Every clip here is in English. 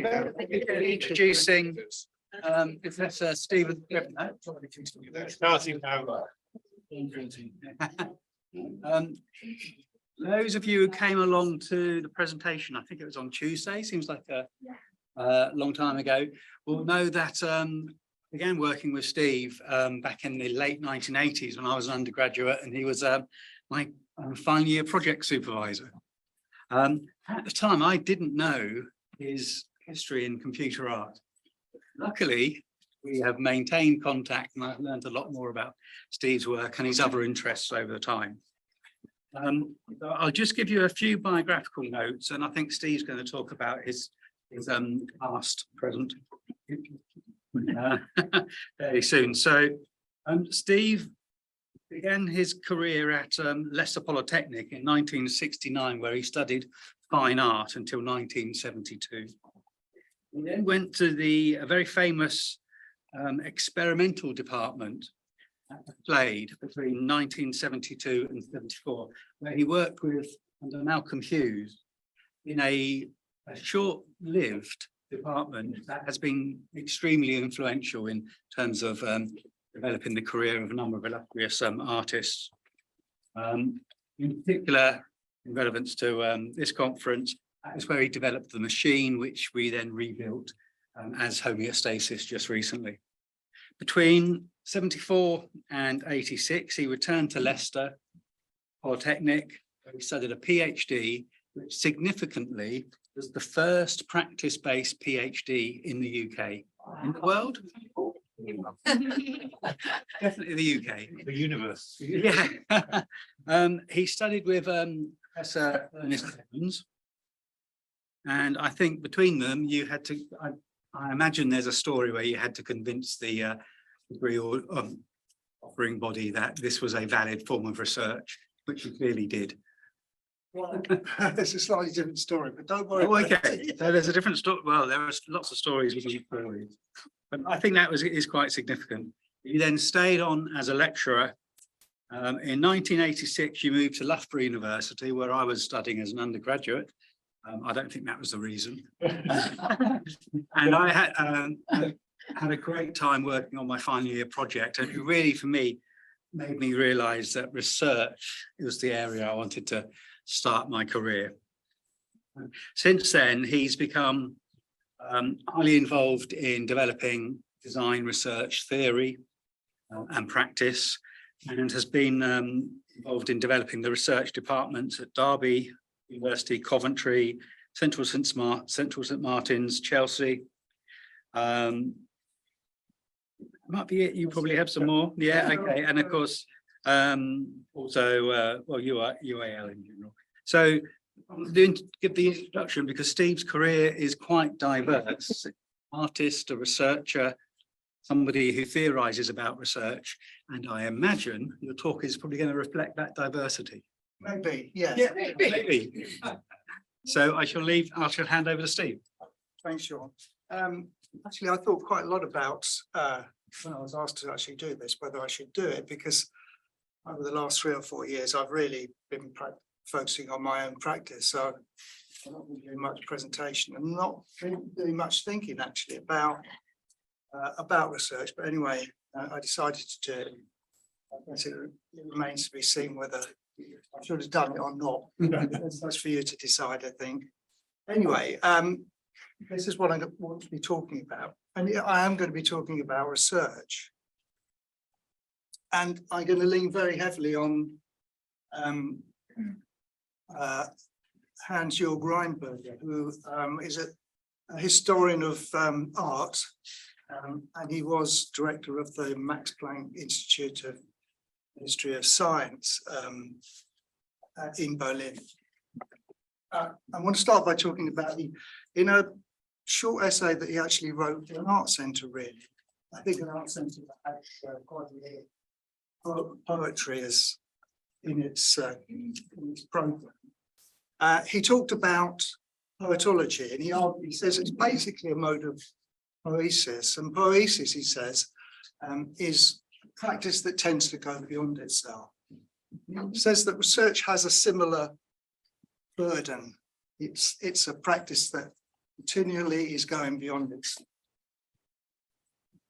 Introducing Professor Stephen Scrivener. Starting now. Those of you who came along to the presentation, I think it was on Tuesday, seems like a long time ago, will know that I began working with Steve back in the late 1980s when I was an undergraduate, and he was my final year project supervisor. At the time, I didn't know his history in computer art. Luckily, we have maintained contact, and I've learned a lot more about Steve's work and his other interests over the time. I'll just give you a few biographical notes, and I think Steve's going to talk about his past, present, very soon. So, Steve began his career at Leicester Polytechnic in 1969, where he studied fine art until 1972. He then went to the very famous experimental department at Slade between 1972 and 74, where he worked with under Malcolm Hughes in a short-lived department that has been extremely influential in terms of developing the career of a number of illustrious artists. In particular, in relevance to this conference, that is where he developed the machine, which we then rebuilt as homeostasis just recently. Between 74 and 86, he returned to Leicester Polytechnic, where he studied a PhD, which significantly was the first practice-based PhD in the UK. In the world? Definitely the UK. The universe. Yeah. He studied with Professor Ernest Evans, and I think between them you had to, I imagine there's a story where you had to convince the degree or offering body that this was a valid form of research, which you clearly did. Well, it's a slightly different story, but don't worry. Oh, okay. So there's a different story. Well, there are lots of stories within stories, but I think that is quite significant. He then stayed on as a lecturer. In 1986, you moved to Loughborough University, where I was studying as an undergraduate. I don't think that was the reason. And I had a great time working on my final year project, and it really, for me, made me realise that research was the area I wanted to start my career. Since then, he's become highly involved in developing design research theory and practice, and has been involved in developing the research departments at Derby University, Coventry, Central St Martin's, Chelsea. Might be it. You probably have some more. Yeah, okay. And of course, also, well, UAL in general. So I'm going to give the introduction because Steve's career is quite diverse. Artist, a researcher, somebody who theorizes about research, and I imagine your talk is probably going to reflect that diversity. Maybe, yes. Yeah, maybe. So I shall hand over to Steve. Thanks, Sean. Actually, I thought quite a lot about when I was asked to actually do this, whether I should do it, because over the last 3 or 4 years, I've really been focusing on my own practice. So I'm not really doing much presentation. I'm not really doing much thinking actually about research. But anyway, I decided to do it. I guess it remains to be seen whether I should have done it or not. That's for you to decide, I think. Anyway, this is what I want to be talking about. And I am going to be talking about research. And I'm going to lean very heavily on Hans-Jörg Reinberger, who is a historian of art, and he was director of the Max Planck Institute of History of Science in Berlin. I want to start by talking about in a short essay that he actually wrote for an art centre, really. I think an art centre that has quite a lot of poetry as in its programme. He talked about poetology, and he says it's basically a mode of poesis. And poesis, he says, is practice that tends to go beyond itself. He says that research has a similar burden. It's a practice that continually is going beyond it.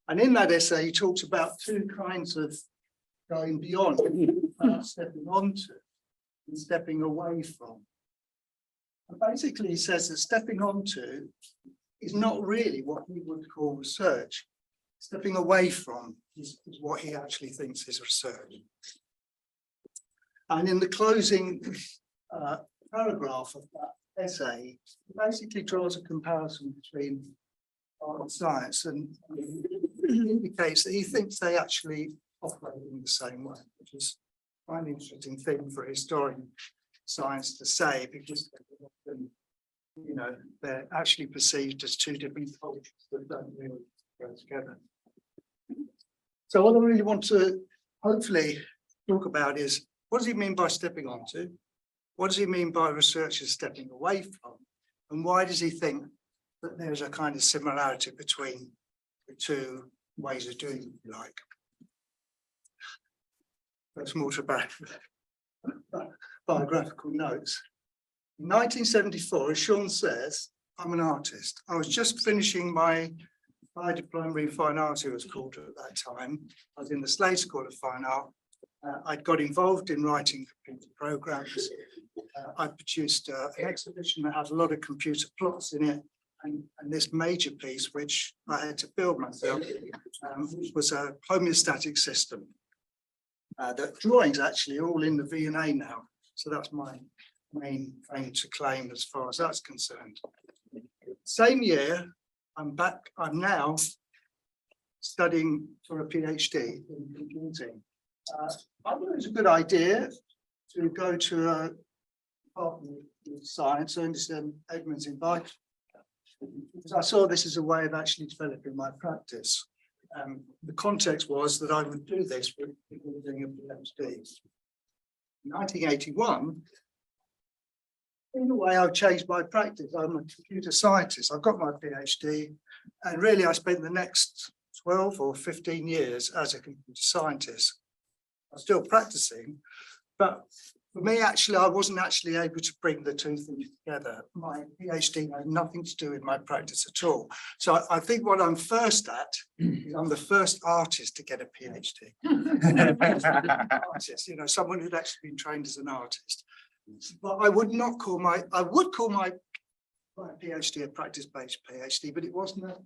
And in that essay, he talks about two kinds of going beyond, stepping onto and stepping away from. And basically, he says that stepping onto is not really what he would call research. Stepping away from is what he actually thinks is research. And in the closing paragraph of that essay, he basically draws a comparison between art and science and indicates that he thinks they actually operate in the same way, which is quite an interesting thing for a historian science to say, because they're actually perceived as two different cultures that don't really go together. So what I really want to hopefully talk about is, what does he mean by stepping onto? What does he mean by researchers stepping away from? And why does he think that there's a kind of similarity between the two ways of doing it, if you like? That's more about biographical notes. In 1974, as Sean says, I'm an artist. I was just finishing my diploma in fine art, it was called at that time. I was in the Slade School of Fine Art. I'd got involved in writing computer programs. I produced an exhibition that had a lot of computer plots in it. And this major piece, which I had to build myself, was a homeostatic system. The drawings actually are all in the V&A now. So that's my main claim to claim as far as that's concerned. Same year, I'm now studying for a PhD in computing. I thought it was a good idea to go to a department of science. I understand Edmund's invited, because I saw this as a way of actually developing my practice. The context was that I would do this with people doing a PhD. In 1981, in a way, I've changed my practice. I'm a computer scientist. I've got my PhD, and really I spent the next 12 or 15 years as a computer scientist. I'm still practicing, but for me, actually, I wasn't actually able to bring the two things together. My PhD had nothing to do with my practice at all. So I think what I'm first at is I'm the first artist to get a PhD. Artist, someone who'd actually been trained as an artist. But I would call my PhD a practice-based PhD, but it wasn't a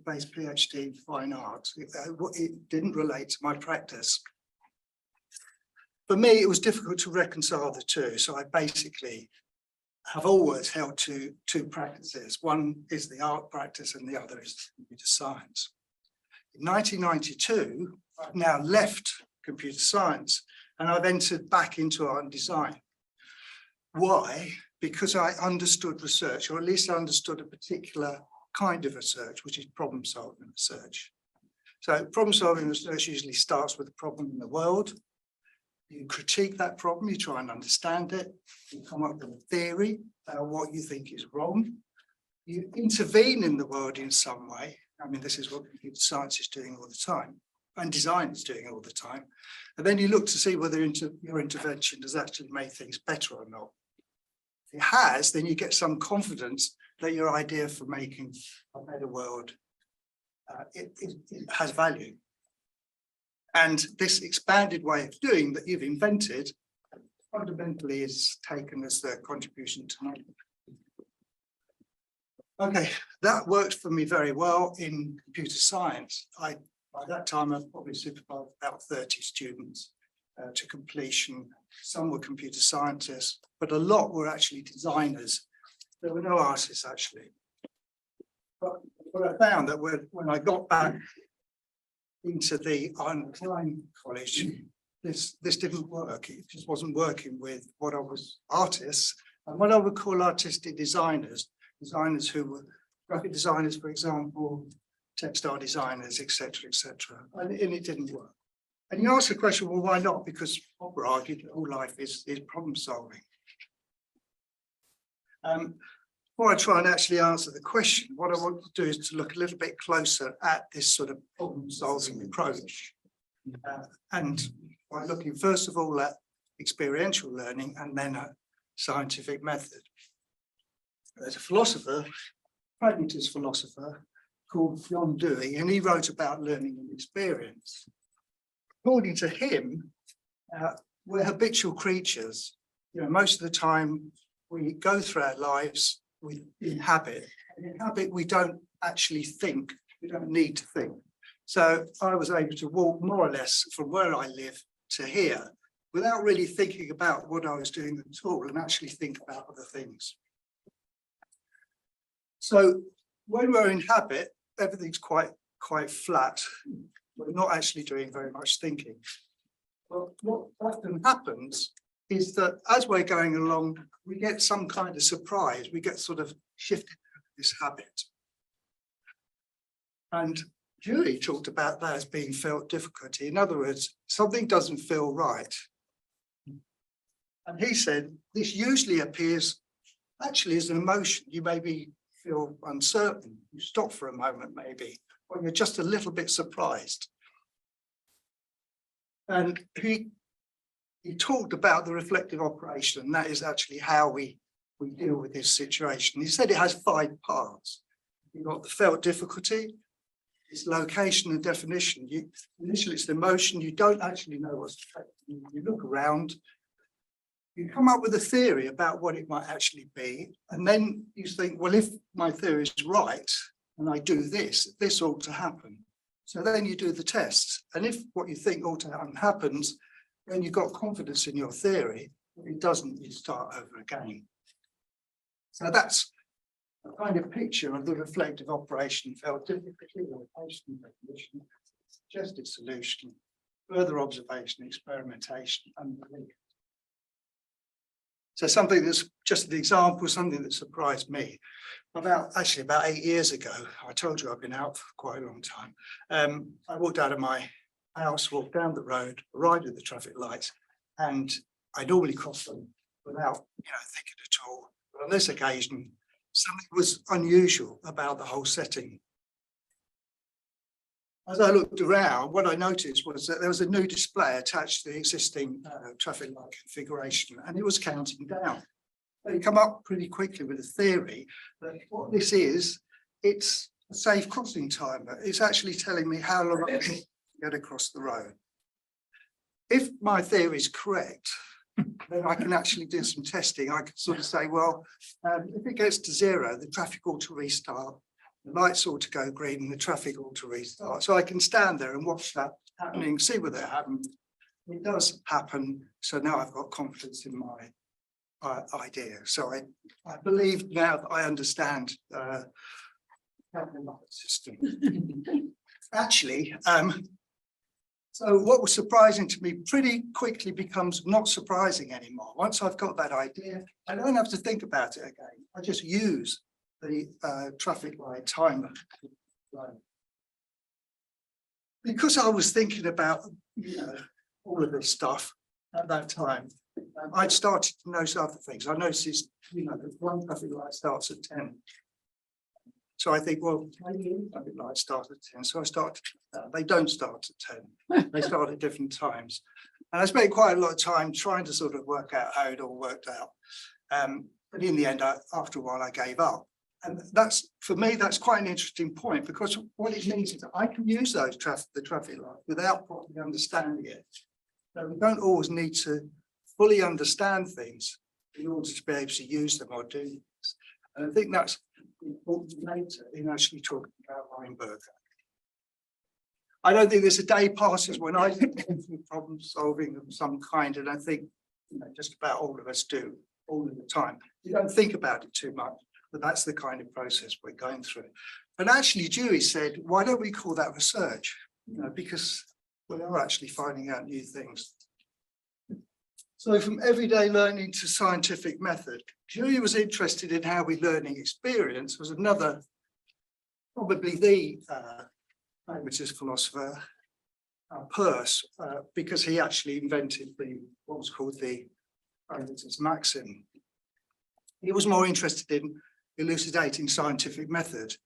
based PhD in fine art. It didn't relate to my practice. For me, it was difficult to reconcile the two. So I basically have always held to two practices. One is the art practice and the other is computer science. In 1992, I've now left computer science and I've entered back into art and design. Why? Because I understood research, or at least I understood a particular kind of research, which is problem-solving research. So problem-solving research usually starts with a problem in the world. You critique that problem, you try and understand it, you come up with a theory about what you think is wrong. You intervene in the world in some way. I mean, this is what computer science is doing all the time, and design is doing all the time. And then you look to see whether your intervention has actually made things better or not. If it has, then you get some confidence that your idea for making a better world, it has value. And this expanded way of doing that you've invented fundamentally is taken as the contribution to knowledge. Okay, that worked for me very well in computer science. By that time, I've probably supervised about 30 students to completion. Some were computer scientists, but a lot were actually designers. There were no artists, actually. But what I found that when I got back into the Klein College, this didn't work. It just wasn't working with what I was artists and what I would call artistic designers who were graphic designers, for example, textile designers, etc., etc. And it didn't work. And you ask the question, well, why not? Because Popper argued that all life is problem solving. Before I try and actually answer the question, what I want to do is to look a little bit closer at this sort of problem-solving approach. And by looking first of all at experiential learning and then at scientific method. As a philosopher, pragmatist philosopher called John Dewey, and he wrote about learning and experience. According to him, we're habitual creatures. You know, most of the time we go through our lives in habit. And in habit, we don't actually think. We don't need to think. So I was able to walk more or less from where I live to here without really thinking about what I was doing at all, and actually think about other things. So when we're in habit, everything's quite flat. We're not actually doing very much thinking. But what often happens is that as we're going along, we get some kind of surprise. We get sort of shifted to this habit. And Julie talked about that as being felt difficulty. In other words, something doesn't feel right. And he said, this usually appears actually as an emotion. You maybe feel uncertain. You stop for a moment, maybe, or you're just a little bit surprised. And he talked about the reflective operation, and that is actually how we deal with this situation. He said it has 5 parts. You've got the felt difficulty, it's location and definition. Initially, it's the emotion. You don't actually know what's affecting you. You look around, you come up with a theory about what it might actually be, and then you think, well, if my theory is right and I do this, this ought to happen. So then you do the tests, and if what you think ought to happen happens, then you've got confidence in your theory. If it doesn't, you start over again. So that's a kind of picture of the reflective operation, felt difficulty, location, definition, suggested solution, further observation, experimentation, and belief. So something that's just an example, something that surprised me. About 8 years ago, I told you I've been out for quite a long time. I walked out of my house, walked down the road, arrived at the traffic lights, and I normally cross them without, thinking at all. But on this occasion, something was unusual about the whole setting. As I looked around, what I noticed was that there was a new display attached to the existing traffic light configuration, and it was counting down. They come up pretty quickly with a theory that what this is, it's a safe crossing timer. It's actually telling me how long I can get across the road. If my theory is correct, then I can actually do some testing. I can sort of say, well, if it gets to 0, the traffic ought to restart. The lights ought to go green and the traffic ought to restart. So I can stand there and watch that happening, see whether it happens. It does happen. So now I've got confidence in my idea. So I believe now that I understand the system. Actually, so what was surprising to me pretty quickly becomes not surprising anymore. Once I've got that idea, I don't have to think about it again. I just use the traffic light timer. Because I was thinking about all of this stuff at that time, I'd started to notice other things. I noticed that one traffic light starts at 10. So I think, well, maybe traffic lights start at 10. So I started. They don't start at 10. They start at different times. And I spent quite a lot of time trying to sort of work out how it all worked out. But in the end, after a while, I gave up. And that's, for me, that's quite an interesting point, because what it means is that I can use those the traffic lights without properly understanding it. So we don't always need to fully understand things in order to be able to use them or do things. And I think that's important later in actually talking about Weinberger. I don't think there's a day passes when I think of problem solving of some kind, and I think just about all of us do all of the time. You don't think about it too much, but that's the kind of process we're going through. And actually, Dewey said, why don't we call that research? Because we are actually finding out new things. So from everyday learning to scientific method, Dewey was interested in how we learning experience was another, probably the pragmatist philosopher, Peirce, because he actually invented what was called the pragmatist maxim. He was more interested in elucidating scientific method.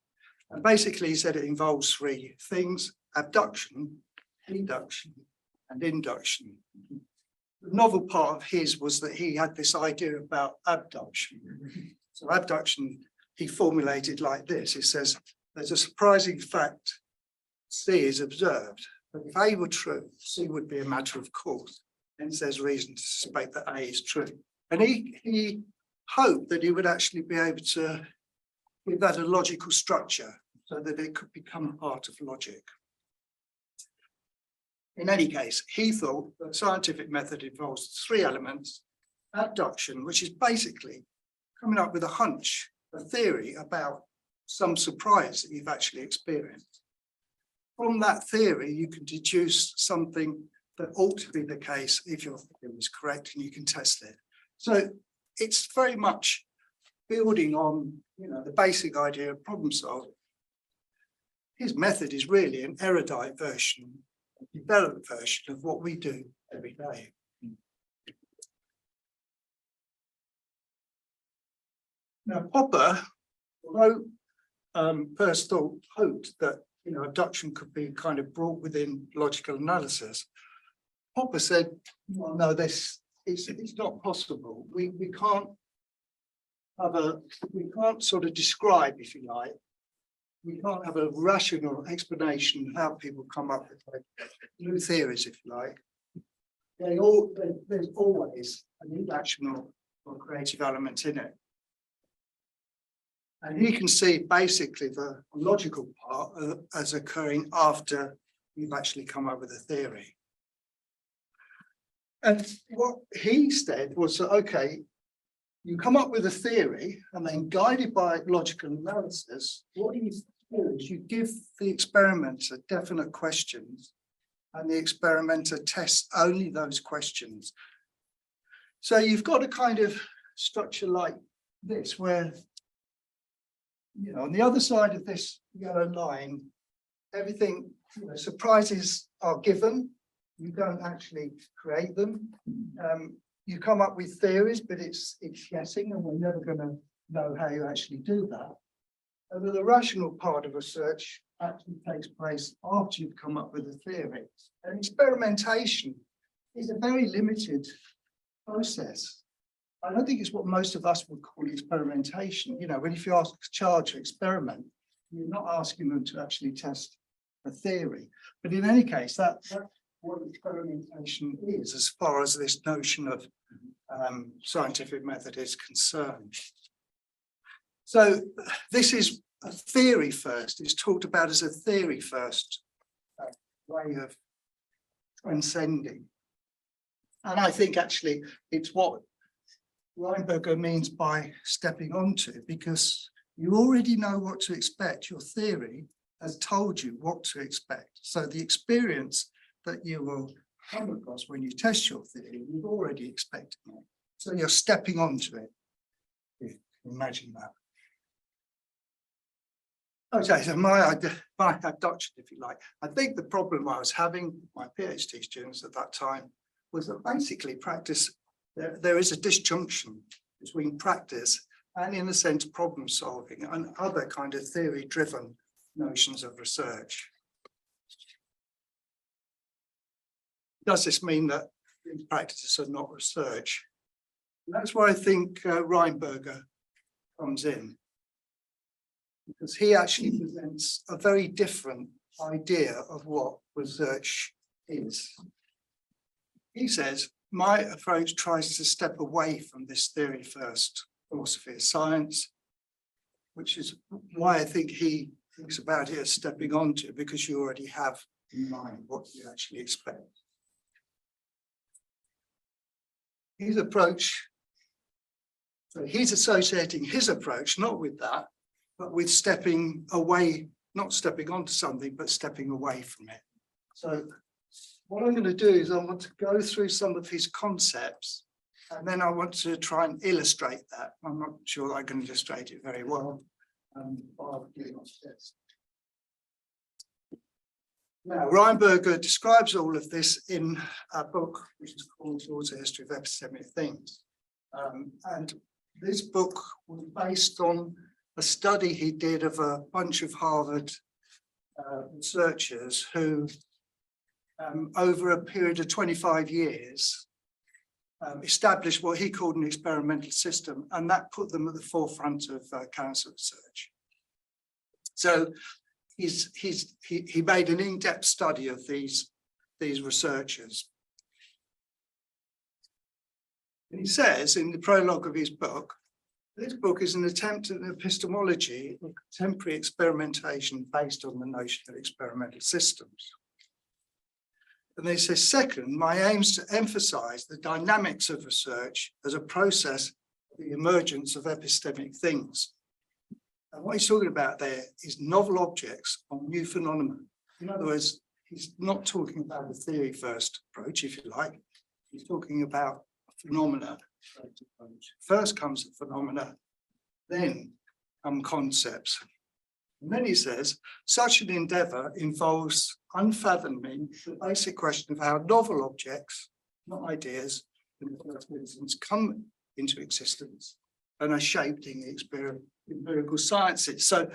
And basically he said it involves 3 things: abduction, deduction, and induction. The novel part of his was that he had this idea about abduction. So abduction, he formulated like this. He says, there's a surprising fact C is observed, but if A were true, C would be a matter of course. Hence there's reason to suspect that A is true. And he hoped that he would actually be able to give that a logical structure so that it could become part of logic. In any case, he thought that scientific method involves three elements: abduction, which is basically coming up with a hunch, a theory about some surprise that you've actually experienced. From that theory, you can deduce something that ought to be the case if your theory is correct, and you can test it. So it's very much building on, the basic idea of problem solving. His method is really an erudite version, a developed version of what we do every day. Now, Popper, although first hoped that abduction could be kind of brought within logical analysis, Popper said, well, no, it's not possible. We can't sort of describe, if you like, we can't have a rational explanation of how people come up with new theories, if you like. There's always an irrational or creative element in it. And he can see basically the logical part as occurring after you've actually come up with a theory. And what he said was that, okay, you come up with a theory and then guided by logical analysis, what you do is you give the experimenter definite questions and the experimenter tests only those questions. So you've got a kind of structure like this where, on the other side of this yellow line, everything, surprises are given. You don't actually create them. You come up with theories, but it's guessing, and we're never going to know how you actually do that. And the rational part of research actually takes place after you've come up with a theory. And experimentation is a very limited process. I don't think it's what most of us would call experimentation. When if you ask a child to experiment, you're not asking them to actually test a theory. But in any case, that's what experimentation is as far as this notion of scientific method is concerned. So this is a theory first. It's talked about as a theory first way of transcending. And I think actually it's what Reinberger means by stepping onto, because you already know what to expect. Your theory has told you what to expect. So the experience that you will come across when you test your theory, you've already expected it. So you're stepping onto it. You can imagine that. Okay, so my abduction, if you like. I think the problem I was having with my PhD students at that time was that basically practice, there is a disjunction between practice and, in a sense, problem solving and other kind of theory-driven notions of research. Does this mean that these practices are not research? And that's where I think Reinberger comes in, because he actually presents a very different idea of what research is. He says, my approach tries to step away from this theory-first philosophy of science, which is why I think he thinks about it as stepping onto, because you already have in mind what you actually expect. His approach, so he's associating his approach not with that, but with stepping away, not stepping onto something, but stepping away from it. So what I'm going to do is I want to go through some of his concepts, and then I want to try and illustrate that. I'm not sure that I can illustrate it very well. Now, Reinberger describes all of this in a book which is called Towards a History of Epistemic Things. And this book was based on a study he did of a bunch of Harvard researchers who, over a period of 25 years, established what he called an experimental system, and that put them at the forefront of cancer research. So he made an in-depth study of these researchers. And he says in the prologue of his book, this book is an attempt at an epistemology of contemporary experimentation based on the notion of experimental systems. And they say, second, my aim is to emphasize the dynamics of research as a process of the emergence of epistemic things. And what he's talking about there is novel objects on new phenomena. In other words, he's not talking about a theory first approach, if you like. He's talking about a phenomena approach. First comes the phenomena, then come concepts. And then he says, such an endeavor involves unfathoming the basic question of how novel objects, not ideas, in the first instance, come into existence and are shaped in the empirical sciences. So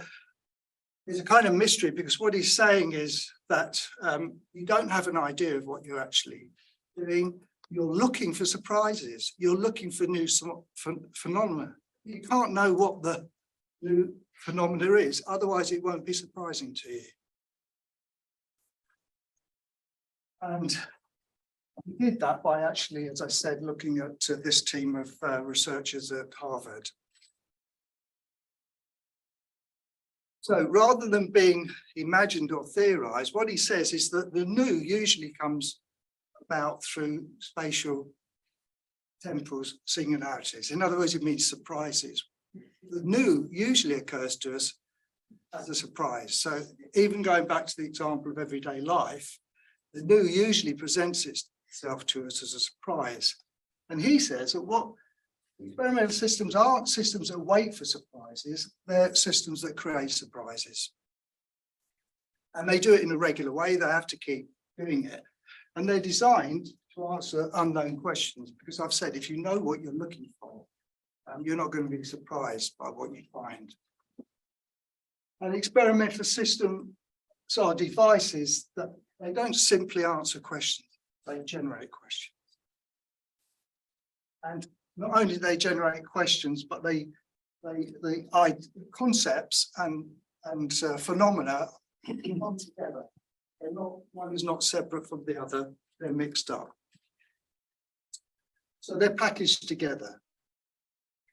there's a kind of mystery, because what he's saying is that you don't have an idea of what you're actually doing. You're looking for surprises. You're looking for new phenomena. You can't know what the new phenomena is, otherwise it won't be surprising to you. And we did that by actually, as I said, looking at this team of researchers at Harvard. So rather than being imagined or theorized, what he says is that the new usually comes about through spatial temporal singularities. In other words, it means surprises. The new usually occurs to us as a surprise. So even going back to the example of everyday life, the new usually presents itself to us as a surprise. And he says that what experimental systems aren't systems that wait for surprises, they're systems that create surprises. And they do it in a regular way, they have to keep doing it. And they're designed to answer unknown questions, because I've said, if you know what you're looking for, you're not going to be surprised by what you find. And experimental systems are devices that they don't simply answer questions, they generate questions. And not only do they generate questions, but they concepts and phenomena come together. They're not, one is not separate from the other, they're mixed up. So they're packaged together.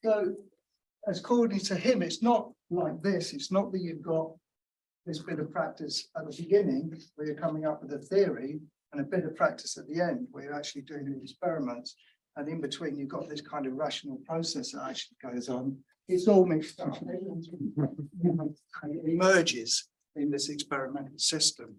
So, according to him, it's not like this. It's not that you've got this bit of practice at the beginning where you're coming up with a theory, and a bit of practice at the end where you're actually doing the experiments. And in between, you've got this kind of rational process that actually goes on. It's all mixed up. It emerges in this experimental system.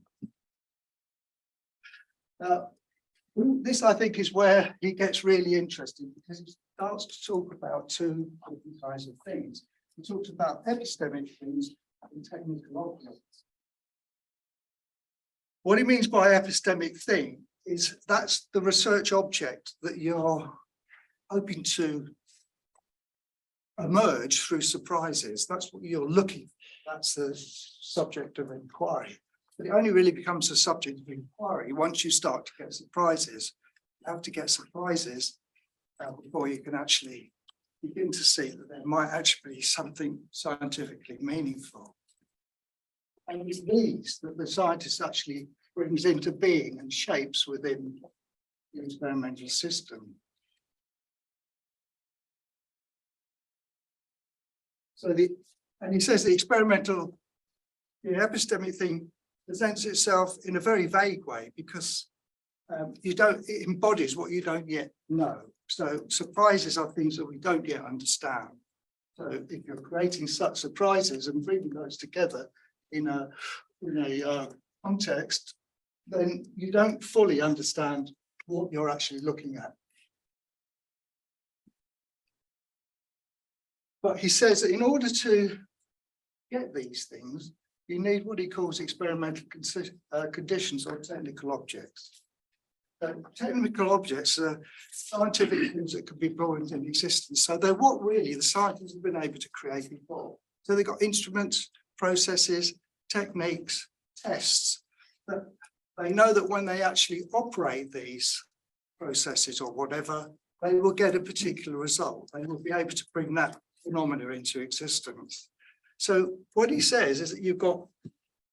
This, I think, is where he gets really interesting, because he starts to talk about two different kinds of things. He talks about epistemic things and technical objects. What he means by epistemic thing is that's the research object that you're hoping to emerge through surprises. That's what you're looking for. That's the subject of inquiry. But it only really becomes a subject of inquiry once you start to get surprises. You have to get surprises before you can actually begin to see that there might actually be something scientifically meaningful. And it's these that the scientist actually brings into being and shapes within the experimental system. So and he says the experimental, the epistemic thing presents itself in a very vague way, because it embodies what you don't yet know. So surprises are things that we don't yet understand. So if you're creating such surprises and bringing those together in a context, then you don't fully understand what you're actually looking at. But he says that in order to get these things, you need what he calls experimental conditions or technical objects. Technical objects are scientific things that could be brought into existence. So they're what really the scientists have been able to create before. So they've got instruments, processes, techniques, tests. That they know that when they actually operate these processes or whatever, they will get a particular result. They will be able to bring that phenomena into existence. So what he says is that you've got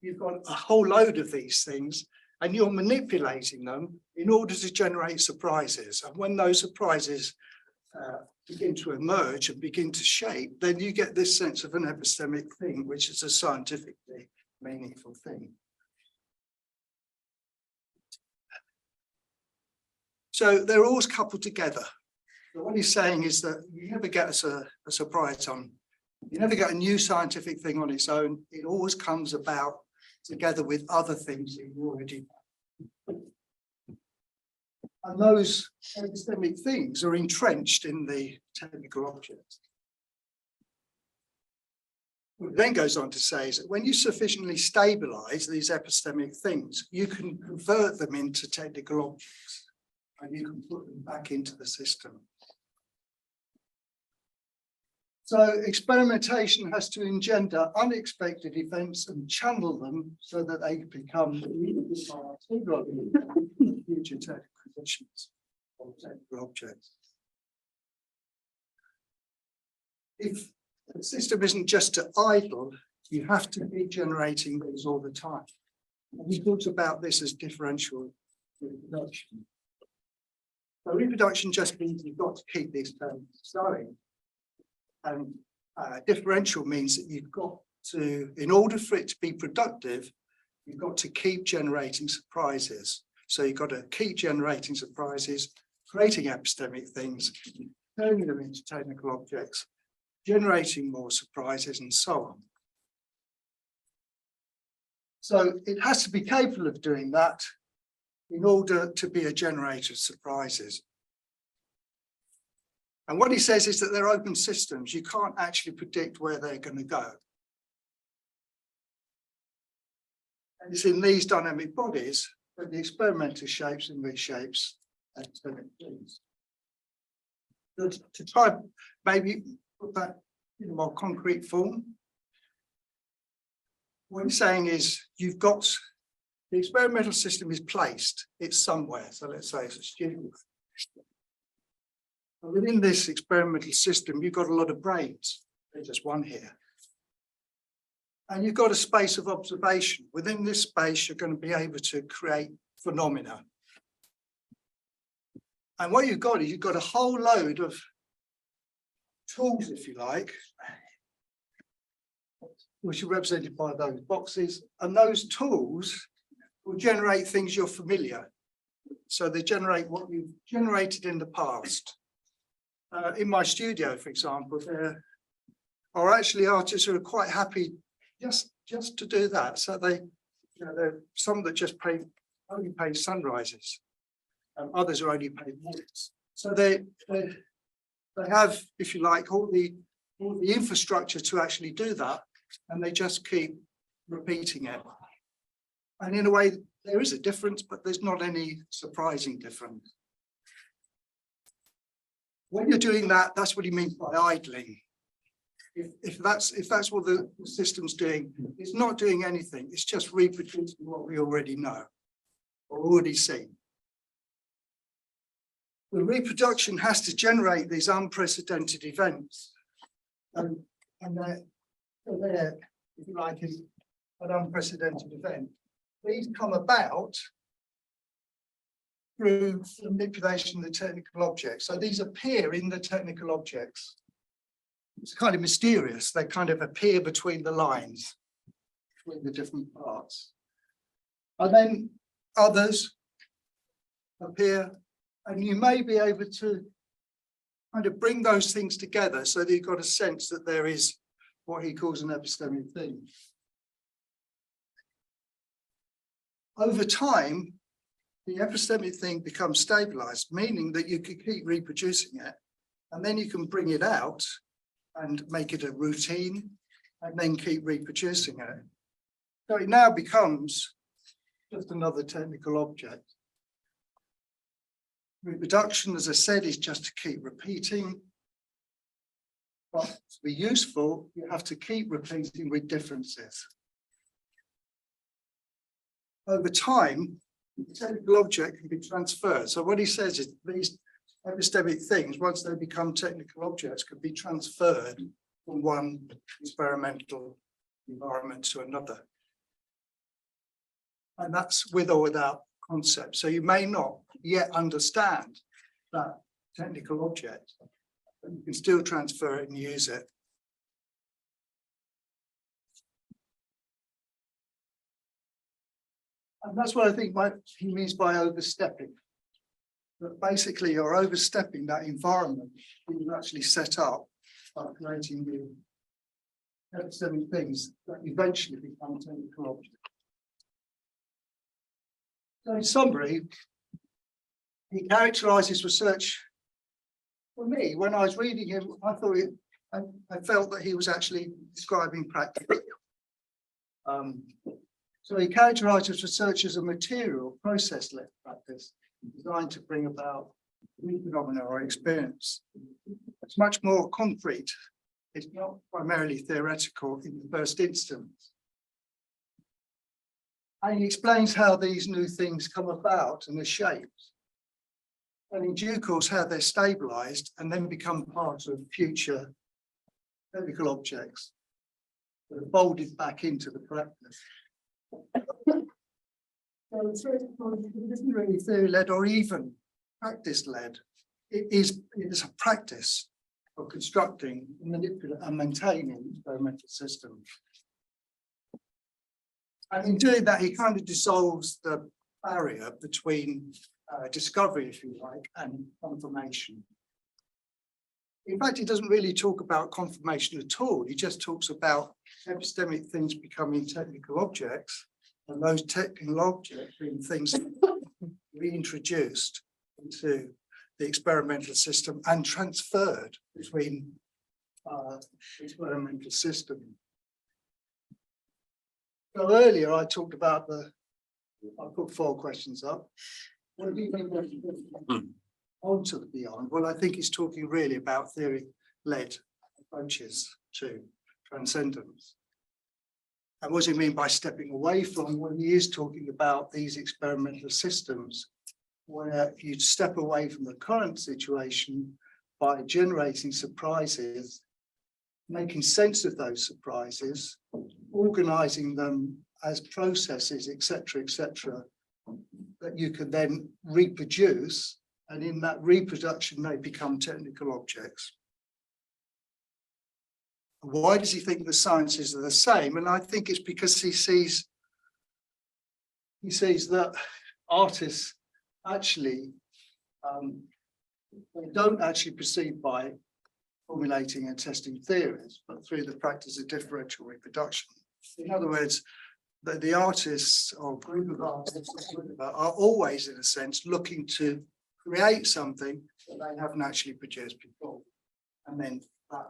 a whole load of these things and you're manipulating them in order to generate surprises. And when those surprises begin to emerge and begin to shape, then you get this sense of an epistemic thing, which is a scientifically meaningful thing. So they're always coupled together. So what he's saying is that you never get a surprise on, you never get a new scientific thing on its own. It always comes about together with other things that you already know. And those epistemic things are entrenched in the technical object. What it then goes on to say is that when you sufficiently stabilize these epistemic things, you can convert them into technical objects and you can put them back into the system. So experimentation has to engender unexpected events and channel them so that they become future technical conditions or technical objects. If the system isn't just to idle, you have to be generating these all the time. And we talked about this as differential reproduction. So reproduction just means you've got to keep these terms going. And differential means that you've got to, in order for it to be productive, you've got to keep generating surprises. So you've got to keep generating surprises, creating epistemic things, turning them into technical objects, generating more surprises, and so on. So it has to be capable of doing that in order to be a generator of surprises. And what he says is that they're open systems. You can't actually predict where they're going to go. And it's in these dynamic bodies that the experimenter shapes and reshapes epistemic things. To try maybe put that in a more concrete form, what he's saying is you've got the experimental system is placed, it's somewhere. So let's say it's a student. Within this experimental system, you've got a lot of brains. There's just one here. And you've got a space of observation. Within this space, you're going to be able to create phenomena. And what you've got is you've got a whole load of tools, if you like, which are represented by those boxes. And those tools will generate things you're familiar. So they generate what you've generated in the past. In my studio, for example, there are actually artists who are quite happy just to do that. So there are some that just only paint sunrises, and others who only paint mornings. So they have, if you like, all the infrastructure to actually do that, and they just keep repeating it. And in a way, there is a difference, but there's not any surprising difference. When you're doing that, that's what he means by idling. If that's what the system's doing, it's not doing anything. It's just reproducing what we already know or already seen. The reproduction has to generate these unprecedented events, and they're, if you like, is an unprecedented event. These come about through the manipulation of the technical objects. So these appear in the technical objects. It's kind of mysterious. They kind of appear between the lines, between the different parts. And then others appear, and you may be able to kind of bring those things together so that you've got a sense that there is what he calls an epistemic thing. Over time, the epistemic thing becomes stabilized, meaning that you can keep reproducing it, and then you can bring it out and make it a routine, and then keep reproducing it. So it now becomes just another technical object. Reproduction, as I said, is just to keep repeating. But to be useful, you have to keep repeating with differences. Over time, the technical object can be transferred. So what he says is these epistemic things, once they become technical objects, can be transferred from one experimental environment to another. And that's with or without concept. So you may not yet understand that technical object, but you can still transfer it and use it. And that's what I think he means by overstepping. That basically you're overstepping that environment that you've actually set up by creating new epistemic things that eventually become technical objects. So in summary, he characterizes research. For me, when I was reading him, I felt that he was actually describing practice. So he characterizes research as a material, process-led practice designed to bring about new phenomena or experience. It's much more concrete. It's not primarily theoretical in the first instance. And he explains how these new things come about and are shaped. And in due course, how they're stabilized and then become part of future technical objects that are folded back into the practice. So it isn't really theory-led or even practice-led. It is a practice of constructing, manipulating, and maintaining experimental systems. And in doing that, he kind of dissolves the barrier between discovery, if you like, and confirmation. In fact, he doesn't really talk about confirmation at all. He just talks about epistemic things becoming technical objects, and those technical objects being things reintroduced into the experimental system and transferred between experimental systems. So earlier I talked about I put 4 questions up. What do you mean onto the beyond? Well, I think he's talking really about theory-led approaches to transcendence. And what does he mean by stepping away from? Well, he is talking about these experimental systems where you step away from the current situation by generating surprises, making sense of those surprises, organizing them as processes, etc., that you can then reproduce, and in that reproduction they become technical objects. Why does he think the sciences are the same? And I think it's because he sees that artists actually they don't actually proceed by formulating and testing theories, but through the practice of differential reproduction. In other words, the artists or group of artists are always, in a sense, looking to create something that they haven't actually produced before. And then that,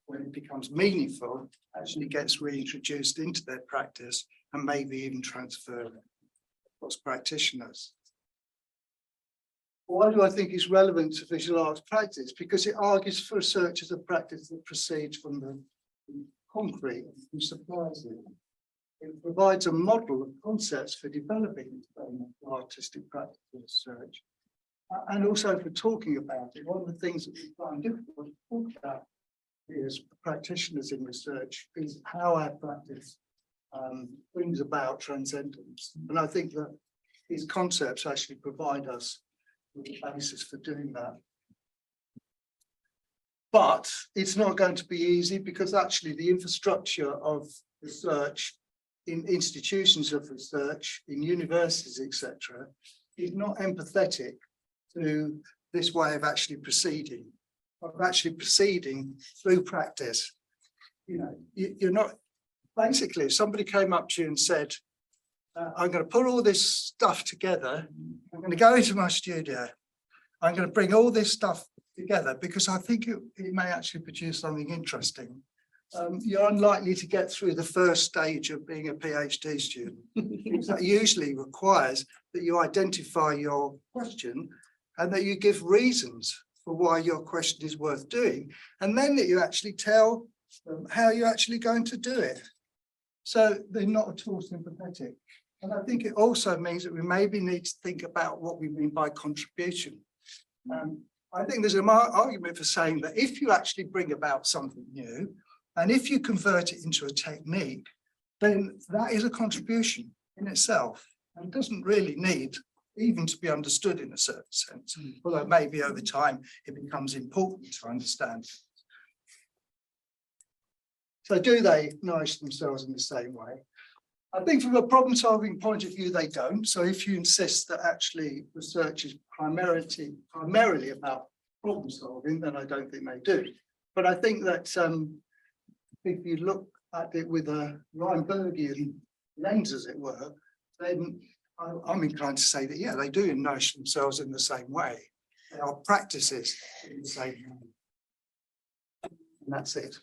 when it becomes meaningful, actually gets reintroduced into their practice and maybe even transferred across practitioners. Why do I think it's relevant to visual arts practice? Because it argues for research as a practice that proceeds from the concrete and supplies it. It provides a model of concepts for developing artistic practice research and also for talking about it. One of the things that we find difficult to talk about as practitioners in research is how our practice brings about transcendence. And I think that these concepts actually provide us with the basis for doing that. But it's not going to be easy because actually the infrastructure of research in institutions of research, in universities, etc., is not empathetic to this way of actually proceeding through practice. You know, you're not, basically, if somebody came up to you and said, I'm going to put all this stuff together, I'm going to go into my studio, I'm going to bring all this stuff together because I think it may actually produce something interesting. You're unlikely to get through the first stage of being a PhD student. That usually requires that you identify your question and that you give reasons for why your question is worth doing, and then that you actually tell them how you're actually going to do it. So they're not at all sympathetic. And I think it also means that we maybe need to think about what we mean by contribution. I think there's an argument for saying that if you actually bring about something new, and if you convert it into a technique, then that is a contribution in itself, and doesn't really need even to be understood in a certain sense, although maybe over time it becomes important to understand. So do they nourish themselves in the same way? I think from a problem solving point of view, they don't. So if you insist that actually research is primarily about problem solving, then I don't think they do. But I think that if you look at it with a Reinbergian lens, as it were, then I'm inclined to say that, yeah, they do nourish themselves in the same way. They are practices in the same way. And that's it.